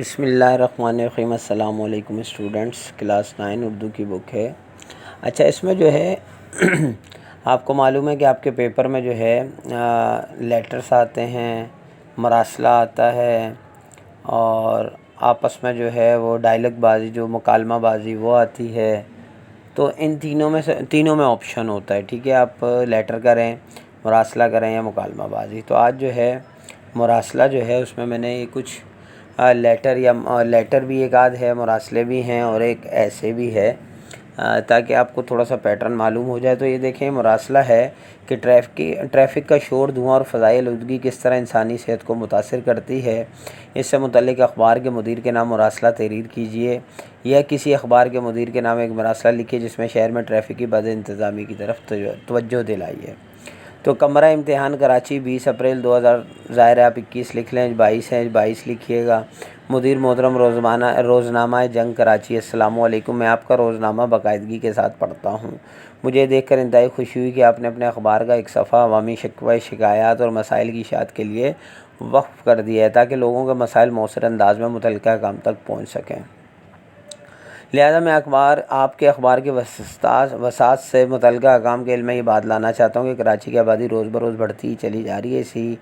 بسم اللہ الرحمن الرحیم۔ السلام علیکم اسٹوڈنٹس، کلاس 9 اردو کی بک ہے۔ اچھا، اس میں جو ہے آپ کو معلوم ہے کہ آپ کے پیپر میں جو ہے لیٹرز آتے ہیں، مراسلہ آتا ہے، اور آپس میں جو ہے وہ ڈائلاگ بازی، جو مکالمہ بازی وہ آتی ہے۔ تو ان تینوں میں آپشن ہوتا ہے، ٹھیک ہے۔ آپ لیٹر کریں، مراسلہ کریں یا مکالمہ بازی۔ تو آج جو ہے مراسلہ جو ہے اس میں نے یہ کچھ لیٹر بھی ایک آدھ ہے، مراسلے بھی ہیں اور ایک ایسے بھی ہے، تاکہ آپ کو تھوڑا سا پیٹرن معلوم ہو جائے۔ تو یہ دیکھیں، مراسلہ ہے کہ ٹریفک کا شور، دھواں اور فضائی آلودگی کس طرح انسانی صحت کو متاثر کرتی ہے۔ اس سے متعلق اخبار کے مدیر کے نام مراسلہ تحریر کیجیے، یا کسی اخبار کے مدیر کے نام ایک مراسلہ لکھیے جس میں شہر میں ٹریفک کی بد انتظامی کی طرف توجہ دلائیے۔ تو کمرہ امتحان کراچی 20 اپریل 2000، ظاہر ہے آپ 21 لکھ لیں، 22 ہے 22 لکھیے گا۔ مدیر محترم، روزنامہ جنگ کراچی۔ السلام علیکم، میں آپ کا روزنامہ باقاعدگی کے ساتھ پڑھتا ہوں۔ مجھے یہ دیکھ کر انتہائی خوشی ہوئی کہ آپ نے اپنے اخبار کا ایک صفحہ عوامی شکوے، شکایات اور مسائل کی اشاعت کے لیے وقف کر دیا ہے، تاکہ لوگوں کے مسائل مؤثر انداز میں متعلقہ حکام تک پہنچ سکیں۔ لہذا میں آپ کے اخبار کی وسعت سے متعلقہ حکام کے علم میں یہ بات لانا چاہتا ہوں کہ کراچی کی آبادی روز بروز بڑھتی ہی چلی جا رہی ہے۔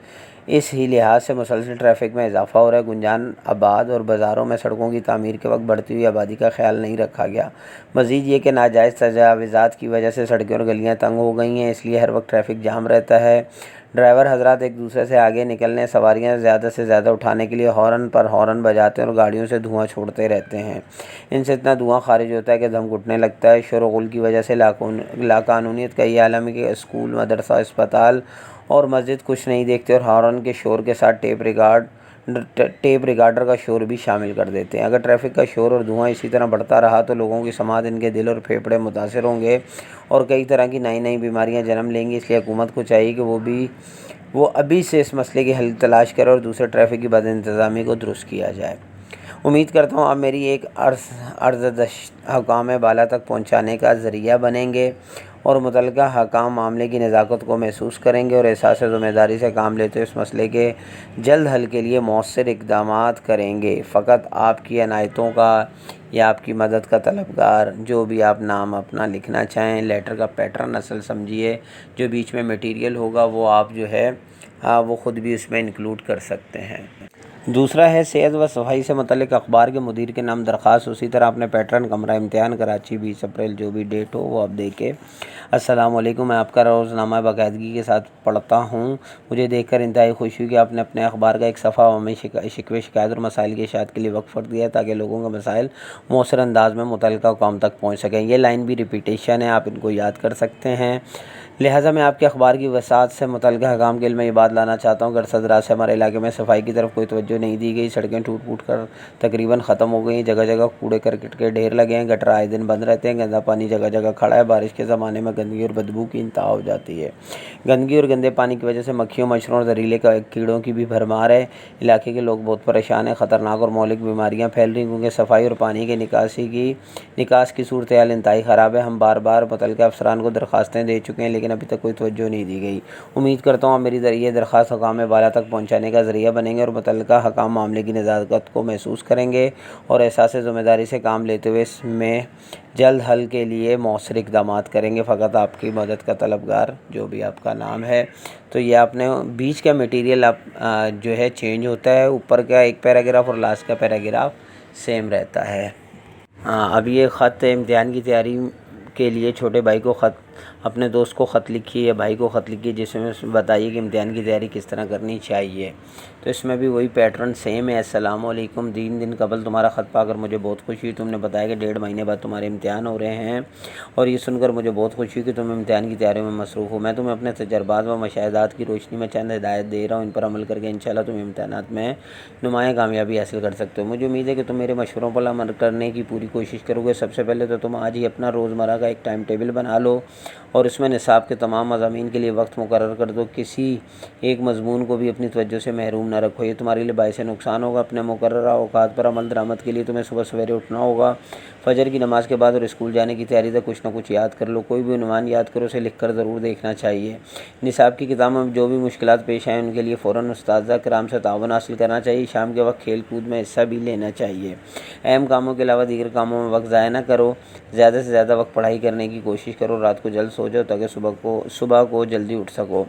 اس ہی لحاظ سے مسلسل ٹریفک میں اضافہ ہو رہا ہے۔ گنجان آباد اور بازاروں میں سڑکوں کی تعمیر کے وقت بڑھتی ہوئی آبادی کا خیال نہیں رکھا گیا۔ مزید یہ کہ ناجائز تجاوزات کی وجہ سے سڑکیں اور گلیاں تنگ ہو گئی ہیں، اس لیے ہر وقت ٹریفک جام رہتا ہے۔ ڈرائیور حضرات ایک دوسرے سے آگے نکلنے، سواریاں زیادہ سے زیادہ اٹھانے کے لیے ہارن پر ہارن بجاتے ہیں اور گاڑیوں سے دھواں چھوڑتے رہتے ہیں۔ ان سے اتنا دھواں خارج ہوتا ہے کہ دم گھٹنے لگتا ہے۔ شور و غل کی وجہ سے لاقانونیت کا یہ عالم ہے کہ اسکول، مدرسہ، اسپتال اور مسجد کچھ نہیں دیکھتے اور ہارن کے شور کے ساتھ ٹیپ ریکارڈر کا شور بھی شامل کر دیتے ہیں۔ اگر ٹریفک کا شور اور دھواں اسی طرح بڑھتا رہا تو لوگوں کی سماعت، ان کے دل اور پھیپھڑے متاثر ہوں گے اور کئی طرح کی نئی بیماریاں جنم لیں گی۔ اس لیے حکومت کو چاہیے کہ وہ ابھی سے اس مسئلے کی حل تلاش کرے اور دوسرے ٹریفک کی بد انتظامی کو درست کیا جائے۔ امید کرتا ہوں آپ میری ایک عرضداشت حکام بالا تک پہنچانے کا ذریعہ بنیں گے اور متعلقہ حکام معاملے کی نزاکت کو محسوس کریں گے اور احساس ذمہ داری سے کام لیتے ہوئے اس مسئلے کے جلد حل کے لیے مؤثر اقدامات کریں گے۔ فقط آپ کی عنایتوں کا یا آپ کی مدد کا طلبگار، جو بھی آپ نام اپنا لکھنا چاہیں۔ لیٹر کا پیٹرن اصل سمجھیے، جو بیچ میں میٹیریل ہوگا وہ آپ جو ہے وہ خود بھی اس میں انکلوڈ کر سکتے ہیں۔ دوسرا ہے صحت و صفائی سے متعلق اخبار کے مدیر کے نام درخواست۔ اسی طرح اپنے پیٹرن کمرہ امتحان کراچی 20 اپریل، جو بھی ڈیٹ ہو وہ آپ دیکھیں۔ السلام علیکم، میں آپ کا روزنامہ باقاعدگی کے ساتھ پڑھتا ہوں۔ مجھے دیکھ کر انتہائی خوشی ہوئی کہ آپ نے اپنے اخبار کا ایک صفحہ عوامی شکوے، شکایات اور مسائل کی اشاعت کے لیے وقف کر دیا ہے، تاکہ لوگوں کے مسائل مؤثر انداز میں متعلقہ حکام تک پہنچ سکیں۔ یہ لائن بھی ریپیٹیشن ہے، آپ ان کو یاد کر سکتے ہیں۔ لہٰذا میں آپ کے اخبار کی وسعت سے متعلقہ حکام کے علم میں یہ بات لانا چاہتا ہوں کہ عرصہ دراز سے ہمارے علاقے میں صفائی کی طرف کوئی توجہ نہیں دی گئی۔ سڑکیں ٹوٹ پھوٹ کر تقریباً ختم ہو گئی ہیں، جگہ جگہ کوڑے کرکٹ کے ڈھیر لگے ہیں، گٹر آئے دن بند رہتے ہیں، گندا پانی جگہ جگہ کھڑا ہے۔ بارش کے زمانے میں گندگی اور بدبو کی انتہا ہو جاتی ہے۔ گندگی اور گندے پانی کی وجہ سے مکھیوں، مچھروں اور زہریلے کیڑوں کی بھی بھرمار ہے۔ علاقے کے لوگ بہت پریشان ہیں۔ خطرناک اور مہلک بیماریاں پھیل رہی ہیں کیونکہ صفائی اور پانی کے نکاس کی صورتحال انتہائی خراب ہے۔ ہم بار بار متعلقہ افسران کو درخواستیں دے چکے ہیں، لیکن ابھی تک کوئی توجہ نہیں دی گئی۔ امید کرتا ہوں آپ میری یہ درخواست حکام بالا تک پہنچانے کا ذریعہ بنیں گے اور متعلقہ حکام معاملے کی نزاکت کو محسوس کریں گے اور احساس ذمہ داری سے کام لیتے ہوئے اس میں جلد حل کے لیے مؤثر اقدامات کریں گے۔ فقط آپ کی مدد کا طلبگار، جو بھی آپ کا نام ہے۔ تو یہ آپ نے بیچ کا میٹیریل جو ہے چینج ہوتا ہے، اوپر کا ایک پیراگراف اور لاسٹ کا پیراگراف سیم رہتا ہے۔ اب یہ خط امتحان کی تیاری کے لیے چھوٹے بھائی کو اپنے دوست کو خط لکھیے یا بھائی کو خط لکھیے، جس میں بتائیے کہ امتحان کی تیاری کس طرح کرنی چاہیے۔ تو اس میں بھی وہی پیٹرن سیم ہے۔ السلام علیکم، 3 دن قبل تمہارا خط پا کر مجھے بہت خوشی ہوئی۔ تم نے بتایا کہ 1.5 مہینے بعد تمہارے امتحان ہو رہے ہیں، اور یہ سن کر مجھے بہت خوشی ہوئی کہ تم امتحان کی تیاری میں مصروف ہو۔ میں تمہیں اپنے تجربات و مشاہدات کی روشنی میں چند ہدایات دے رہا ہوں، ان پر عمل کر کے انشاءاللہ تم امتحانات میں نمایاں کامیابی حاصل کر سکتے ہو۔ مجھے امید ہے کہ تم میرے مشوروں پر عمل کرنے کی پوری کوشش کرو گے۔ سب سے پہلے تو تم آج ہی اپنا روزمرہ کا ایک ٹائم ٹیبل بنا لو اور اس میں نصاب کے تمام مضامین کے لیے وقت مقرر کر دو، کسی ایک مضمون کو بھی اپنی توجہ سے محروم نہ رکھو، یہ تمہارے لیے باعث نقصان ہوگا۔ اپنے مقررہ اوقات پر عمل درآمد کے لیے تمہیں صبح سویرے اٹھنا ہوگا، فجر کی نماز کے بعد اور اسکول جانے کی تیاری تک کچھ نہ کچھ یاد کر لو، کوئی بھی عنوان یاد کرو اسے لکھ کر ضرور دیکھنا چاہیے۔ نصاب کی کتابوں میں جو بھی مشکلات پیش آئیں ان کے لیے فوراً اساتذہ کرام سے تعاون حاصل کرنا چاہیے، شام کے وقت کھیل کود میں حصہ بھی لینا چاہیے۔ اہم کاموں کے علاوہ دیگر کاموں میں وقت ضائع نہ کرو، زیادہ سے زیادہ وقت پڑھائی کرنے کی کوشش کرو، رات کو جلد سو جاؤ تاکہ صبح کو جلدی اٹھ سکو۔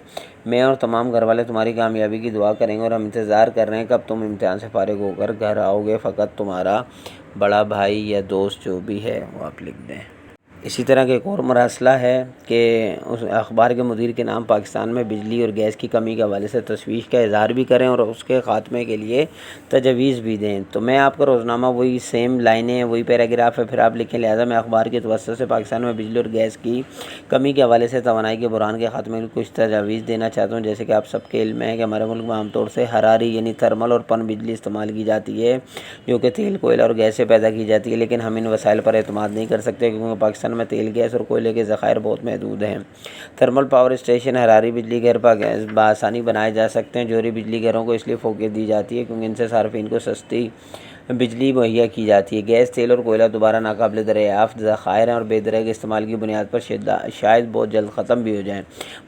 میں اور تمام گھر والے تمہاری کامیابی کی دعا کریں گے اور ہم انتظار کر رہے ہیں کب تم امتحان سے فارغ ہو کر گھر آؤ گے۔ فقط تمہارا بڑا بھائی یا دوست جو بھی ہے وہ آپ لکھ دیں۔ اسی طرح کا ایک اور مراسلہ ہے کہ اس اخبار کے مدیر کے نام پاکستان میں بجلی اور گیس کی کمی کے حوالے سے تشویش کا اظہار بھی کریں اور اس کے خاتمے کے لیے تجویز بھی دیں۔ تو میں آپ کا روزنامہ وہی سیم لائنیں وہی پیراگراف ہے، پھر آپ لکھیں لہٰذا میں اخبار کے توسط سے پاکستان میں بجلی اور گیس کی کمی کے حوالے سے توانائی کے بحران کے خاتمے کے کچھ تجاویز دینا چاہتا ہوں۔ جیسے کہ آپ سب کے علم میں ہے کہ ہمارے ملک میں عام طور سے حراری یعنی تھرمل اور پن بجلی استعمال کی جاتی ہے، جو کہ تیل، کوئلہ اور گیس سے پیدا کی جاتی ہے، لیکن ہم ان وسائل پر اعتماد نہیں کر سکتے کیونکہ پاکستان میں تیل، گیس اور کوئلے کے ذخائر بہت محدود ہیں۔ تھرمل پاور اسٹیشن حراری بجلی گھر بآسانی بنائے جا سکتے ہیں۔ جوہری بجلی گھروں کو اس لیے فوقیت دی جاتی ہے کیونکہ ان سے صارفین کو سستی بجلی مہیا کی جاتی ہے۔ گیس، تیل اور کوئلہ دوبارہ ناقابل دریافت ذخائر ہیں اور بے درگ استعمال کی بنیاد پر شاید بہت جلد ختم بھی ہو جائیں،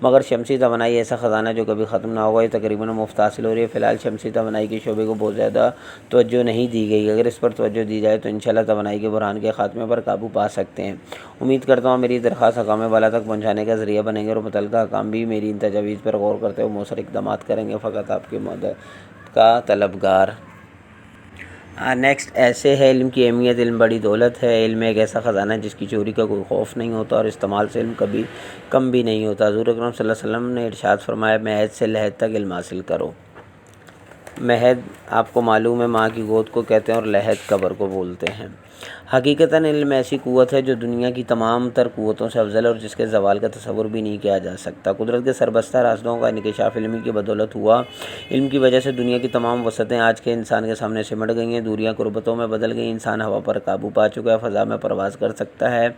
مگر شمسی توانائی ایسا خزانہ جو کبھی ختم نہ ہوگا۔ یہ تقریباً مفت حاصل ہو رہی ہے۔ فی الحال شمسی توانائی کے شعبے کو بہت زیادہ توجہ نہیں دی گئی، اگر اس پر توجہ دی جائے تو انشاءاللہ توانائی کے بحران کے خاتمے پر قابو پا سکتے ہیں۔ امید کرتا ہوں میری درخواست حکام بالا تک پہنچانے کا ذریعہ بنیں گے اور متعلقہ حکام بھی میری ان تجاویز پر غور کرتے ہوئے مؤثر اقدامات کریں گے۔ فقط آپ کی مدد کا طلبگار۔ نیکسٹ ایسے ہے علم کی اہمیت۔ علم بڑی دولت ہے۔ علم ایک ایسا خزانہ ہے جس کی چوری کا کوئی خوف نہیں ہوتا اور استعمال سے علم کبھی کم بھی نہیں ہوتا۔ حضور اکرم صلی اللہ علیہ وسلم نے ارشاد فرمایا، مہد سے لحد تک علم حاصل کرو۔ مہد آپ کو معلوم ہے ماں کی گود کو کہتے ہیں اور لحد قبر کو بولتے ہیں۔ حقیقتاً علم ایسی قوت ہے جو دنیا کی تمام تر قوتوں سے افضل ہے اور جس کے زوال کا تصور بھی نہیں کیا جا سکتا۔ قدرت کے سربستہ راستوں کا انکشاف علم کی بدولت ہوا۔ علم کی وجہ سے دنیا کی تمام وسعتیں آج کے انسان کے سامنے سمٹ گئی ہیں، دوریاں قربتوں میں بدل گئی، انسان ہوا پر قابو پا چکا ہے، فضا میں پرواز کر سکتا ہے۔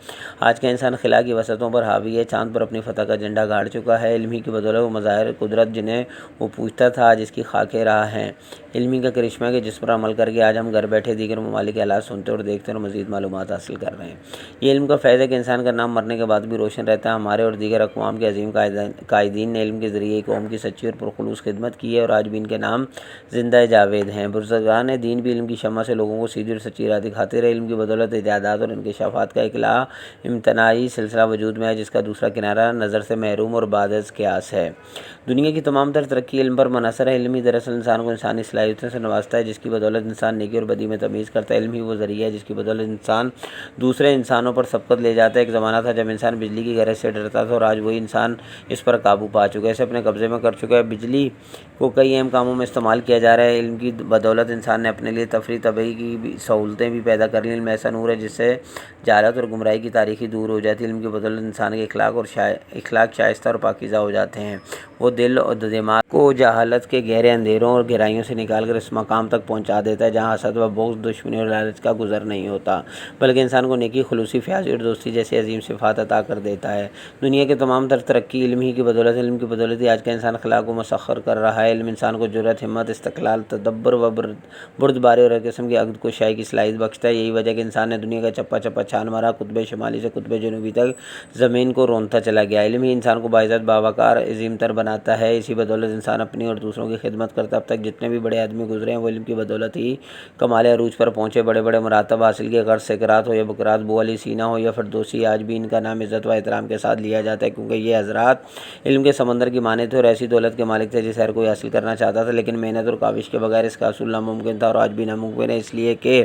آج کا انسان خلا کی وسعتوں پر حاوی ہے، چاند پر اپنی فتح کا جھنڈا گاڑ چکا ہے۔ علم ہی کی بدولت وہ مظاہر قدرت جنہیں وہ پوچھتا تھا آج اس کی خاکیں راہ ہیں۔ علم کا کرشمہ کہ جس پر عمل کر کے آج ہم گھر بیٹھے دیگر ممالک کے حالات سنتے اور دیکھتے اور مزید معلومات حاصل کر رہے ہیں۔ یہ علم کا فیض ہے کہ انسان کا نام مرنے کے بعد بھی روشن رہتا ہے۔ ہمارے اور دیگر اقوام کے عظیم قائدین نے علم کے ذریعے قوم کی سچی اور پرخلوص خدمت کی ہے اور آج بھی ان کے نام زندہ جاوید ہیں۔ بزرگان دین بھی علم کی شمع سے لوگوں کو سیدھی اور سچی راہ دکھاتے رہے۔ علم کی بدولت ایجادات اور انکشافات کا ایک لا امتناعی سلسلہ وجود میں ہے جس کا دوسرا کنارہ نظر سے محروم اور بعد از قیاس ہے۔ دنیا کی تمام تر ترقی علم پر منحصر ہے۔ علم ہی دراصل انسان کو انسانی صلاحیتوں سے نوازتا ہے جس کی بدولت انسان نیکی اور بدی میں تمیز کرتا ہے۔ علم ہی وہ ذریعہ ہے جس کی بدولت انسان دوسرے انسانوں پر سبقت لے جاتا ہے۔ ایک زمانہ تھا جب انسان بجلی کی گرج سے ڈرتا تھا اور آج وہی انسان اس پر قابو پا چکا ہے، اسے اپنے قبضے میں کر چکا ہے۔ بجلی کو کئی اہم کاموں میں استعمال کیا جا رہا ہے۔ علم کی بدولت انسان نے اپنے لیے تفریح طبعی کی بھی سہولتیں بھی پیدا کر لیں۔ علم ایسا نور ہے جس سے جہالت اور گمراہی کی تاریکی دور ہو جاتی ہے۔ علم کی بدولت انسان کے اخلاق شائستہ اور پاکیزہ ہو جاتے ہیں۔ وہ دل اور دماغ کو جہالت کے گہرے اندھیروں اور گہرائیوں سے نکال کر اس مقام تک پہنچا دیتا ہے جہاں حسد و بغض، دشمنی اور لالچ کا گزر نہیں ہوتا، بلکہ انسان کو نیکی، خلوصی، فیاضی اور دوستی جیسی عظیم صفات عطا کر دیتا ہے۔ دنیا کے تمام تر ترقی علم ہی کی بدولت ہے۔ علم کی بدولت ہی آج کا انسان خلا کو مسخر کر رہا ہے۔ علم انسان کو جرأت، ہمت، استقلال، تدبر و بردباری اور ہر قسم کی عقد کشائی کی صلاحیت بخشتا ہے۔ یہی وجہ کہ انسان نے دنیا کا چپا چپا چھان مارا، قطب شمالی سے قطب جنوبی تک زمین کو رونتا چلا گیا۔ علم ہی انسان کو باعزت، باوقار، عظیم تر بناتا ہے۔ اسی بدولت انسان اپنی اور دوسروں کی خدمت کرتا ہے۔ اب تک جتنے بھی بڑے آدمی گزرے ہیں وہ علم کی بدولت ہی کمال عروج پر پہنچے، بڑے بڑے مراتب حاصل کیے۔ غرض سقراط ہو یا بقراط، ابو علی سینا ہو یا فردوسی، آج بھی ان کا نام عزت و احترام کے ساتھ لیا جاتا ہے کیونکہ یہ حضرات علم کے سمندر کی مانند تھے اور ایسی دولت کے مالک تھے جسے ہر کوئی حاصل کرنا چاہتا تھا، لیکن محنت اور کاوش کے بغیر اس کا حصول ناممکن تھا اور آج بھی ناممکن ہے، اس لیے کہ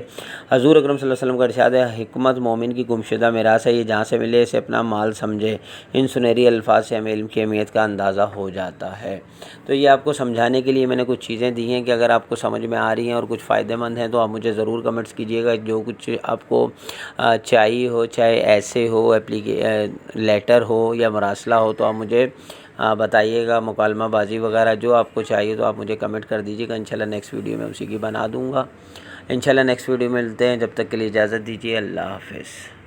حضور اکرم صلی اللہ علیہ وسلم کا ارشاد ہے، حکمت مومن کی گمشدہ میراث ہے، یہ جہاں سے ملے اسے اپنا مال سمجھے۔ ان سنہری الفاظ سے ہمیں علم کی اہمیت کا اندازہ ہو جاتا ہے۔ تو یہ آپ کو سمجھانے کے لیے میں نے کچھ چیزیں دی ہیں کہ اگر آپ کو سمجھ میں آ رہی ہیں اور کچھ فائدہ مند ہیں تو آپ مجھے ضرور کمنٹس کیجیے گا۔ جو کچھ آپ کو چاہیے ہو، چاہے ایسے ہو، لیٹر ہو یا مراسلہ ہو، تو آپ مجھے بتائیے گا، مکالمہ بازی وغیرہ جو آپ کو چاہیے تو آپ مجھے کمنٹ کر دیجیے گا۔ انشاءاللہ نیکسٹ ویڈیو میں اسی کی بنا دوں گا۔ انشاءاللہ نیکسٹ ویڈیو میں ملتے ہیں، جب تک کے لیے اجازت دیجیے، اللہ حافظ۔